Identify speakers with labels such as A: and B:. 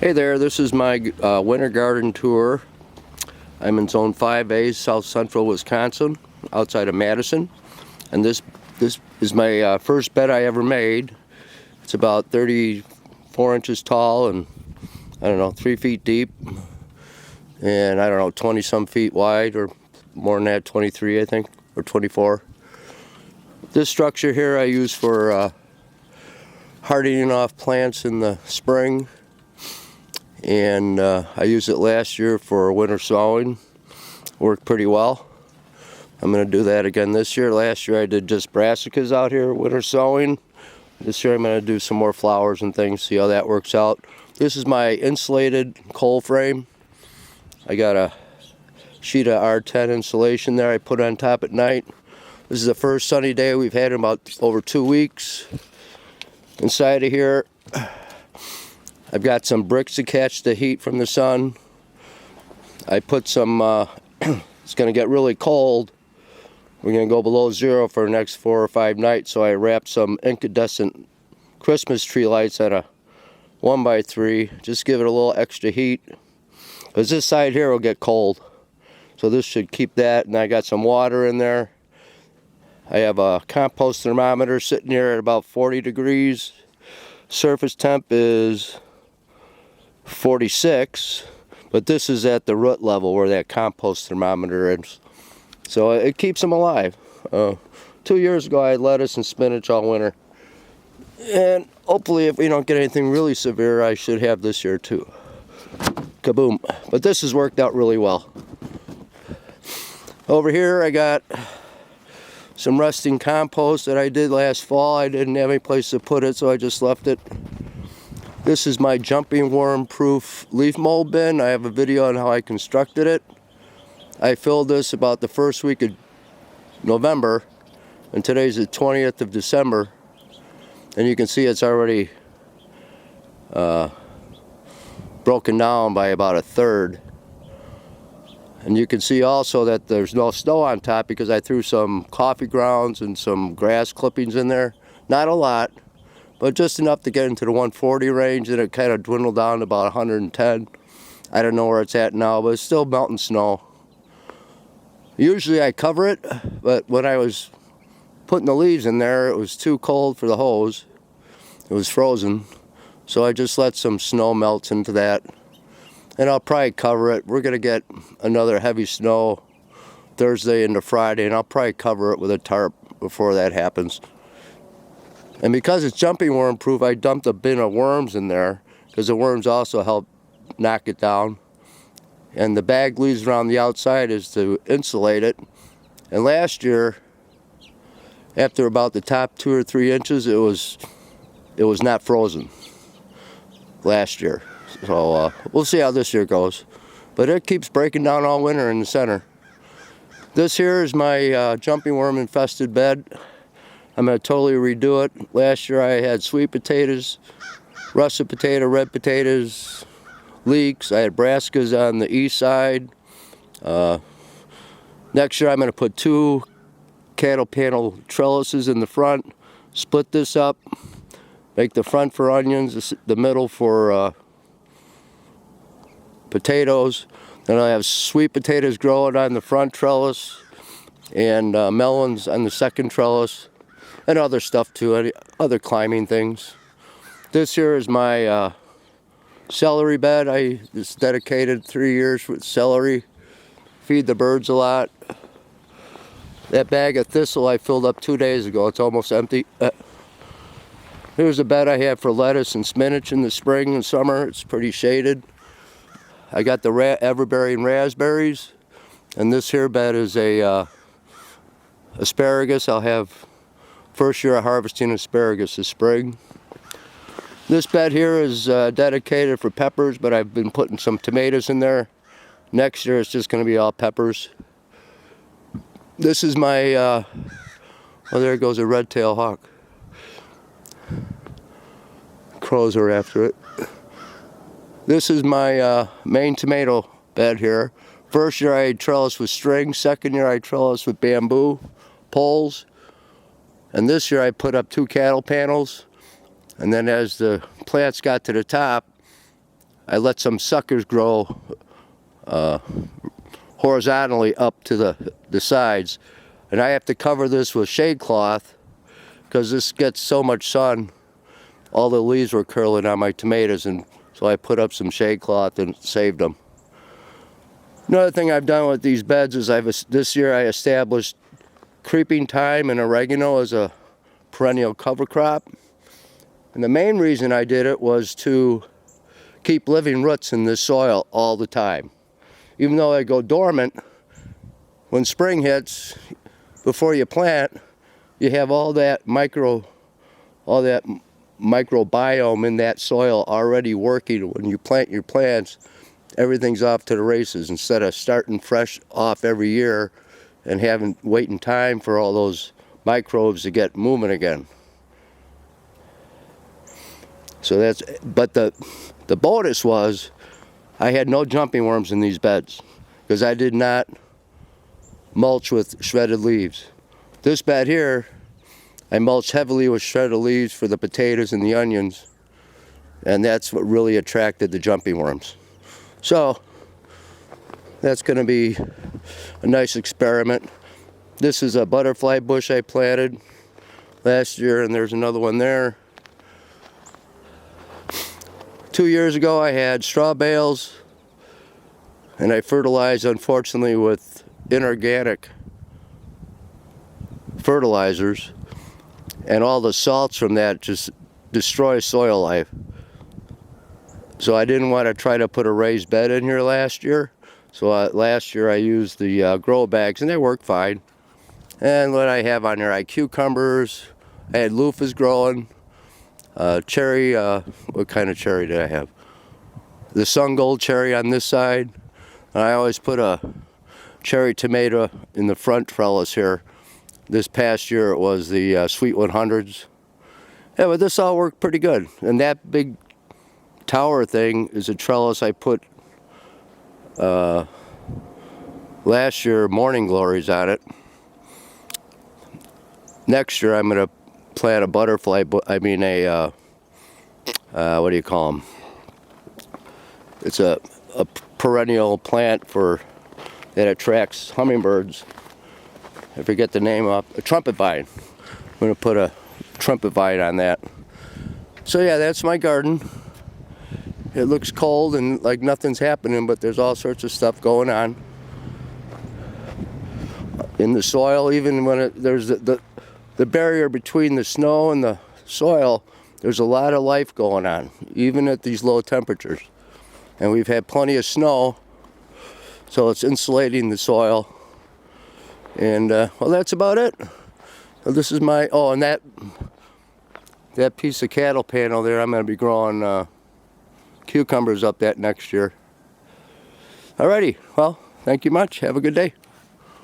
A: Hey there, this is my winter garden tour. I'm in Zone 5A, South Central Wisconsin, outside of Madison. And this is my first bed I ever made. It's about 34 inches tall and, I don't know, 3 feet deep. And I don't know, 20 some feet wide, or more than that, 23 I think, or 24. This structure here I use for hardening off plants in the spring. And I used it last year for winter sowing. Worked pretty well. I'm going to do that again this year. Last year I did just brassicas out here, winter sowing. This year I'm going to do some more flowers and things, see how that works out. This is my insulated coal frame. I got a sheet of R10 insulation there I put on top at night. This is the first sunny day we've had in about over 2 weeks. Inside of here I've got some bricks to catch the heat from the sun. I put some, it's going to get really cold. We're going to go below zero for the next 4 or 5 nights, so I wrapped some incandescent Christmas tree lights on a 1x3. Just give it a little extra heat, because this side here will get cold. So this should keep that, and I got some water in there. I have a compost thermometer sitting here at about 40 degrees. Surface temp is 46, but this is at the root level where that compost thermometer is. So it keeps them alive. 2 years ago I had lettuce and spinach all winter. And hopefully if we don't get anything really severe, I should have this year too. Kaboom. But this has worked out really well. Over here I got some resting compost that I did last fall. I didn't have any place to put it, so I just left it. This is my jumping worm proof leaf mold bin. I have a video on how I constructed it. I filled this about the first week of November, and today's the 20th of December, and you can see it's already broken down by about a third. And you can see also that there's no snow on top because I threw some coffee grounds and some grass clippings in there. Not a lot, but just enough to get into the 140 range, and it kind of dwindled down to about 110. I don't know where it's at now, but it's still melting snow. Usually I cover it, but when I was putting the leaves in there, it was too cold for the hose. It was frozen, so I just let some snow melt into that. And I'll probably cover it. We're going to get another heavy snow Thursday into Friday, and I'll probably cover it with a tarp before that happens. And because it's jumping worm proof, I dumped a bin of worms in there, because the worms also help knock it down. And the bag leaves around the outside is to insulate it. And last year, after about the top 2 or 3 inches, it was not frozen last year. So we'll see how this year goes. But it keeps breaking down all winter in the center. This here is my jumping worm infested bed. I'm going to totally redo it. Last year I had sweet potatoes, russet potato, red potatoes, leeks. I had brassicas on the east side. Next year I'm going to put 2 cattle panel trellises in the front, split this up, make the front for onions, the middle for potatoes. Then I have sweet potatoes growing on the front trellis, and melons on the second trellis, and other stuff too, other climbing things. This here is my celery bed. I just dedicated 3 years with celery. Feed the birds a lot. That bag of thistle I filled up 2 days ago. It's almost empty. Here's a bed I have for lettuce and spinach in the spring and summer. It's pretty shaded. I got the everberry and raspberries, and this here bed is a asparagus. I'll have first year of harvesting asparagus this spring. This bed here is dedicated for peppers, but I've been putting some tomatoes in there. Next year it's just going to be all peppers. This is my, oh, there goes a red-tailed hawk. Crows are after it. This is my main tomato bed here. First year I had trellis with string. Second year I trellis with bamboo poles. And this year I put up 2 cattle panels. And then as the plants got to the top, I let some suckers grow horizontally up to the sides, and I have to cover this with shade cloth because this gets so much sun. All the leaves were curling on my tomatoes, and so I put up some shade cloth and saved them. Another thing I've done with these beds is this year I established creeping thyme and oregano as a perennial cover crop. And the main reason I did it was to keep living roots in this soil all the time. Even though they go dormant, when spring hits, before you plant, you have all that microbiome in that soil already working. When you plant your plants, everything's off to the races instead of starting fresh off every year and waiting time for all those microbes to get moving again. So but the bonus was I had no jumping worms in these beds because I did not mulch with shredded leaves. This bed here, I mulched heavily with shredded leaves for the potatoes and the onions, and that's what really attracted the jumping worms. So that's going to be a nice experiment. This is a butterfly bush I planted last year, and there's another one there. 2 years ago I had straw bales, and I fertilized, unfortunately, with inorganic fertilizers, and all the salts from that just destroy soil life. So I didn't want to try to put a raised bed in here last year. So last year I used the grow bags, and they work fine. And what I have on there, I had cucumbers, I had loofahs growing, cherry, what kind of cherry did I have? The sun gold cherry on this side. And I always put a cherry tomato in the front trellis here. This past year it was the Sweet 100s. Yeah, but this all worked pretty good. And that big tower thing is a trellis I put last year, morning glories on it. Next year I'm going to plant a butterfly, what do you call them? It's a perennial plant that attracts hummingbirds. I forget the name of a trumpet vine. I'm going to put a trumpet vine on that. So yeah, that's my garden. It looks cold and like nothing's happening, but there's all sorts of stuff going on in the soil. Even when there's the barrier between the snow and the soil, there's a lot of life going on, even at these low temperatures. And we've had plenty of snow, so it's insulating the soil. And well, that's about it. So this is my, and that piece of cattle panel there, I'm going to be growing cucumbers up that next year. Alrighty, well, thank you much. Have a good day.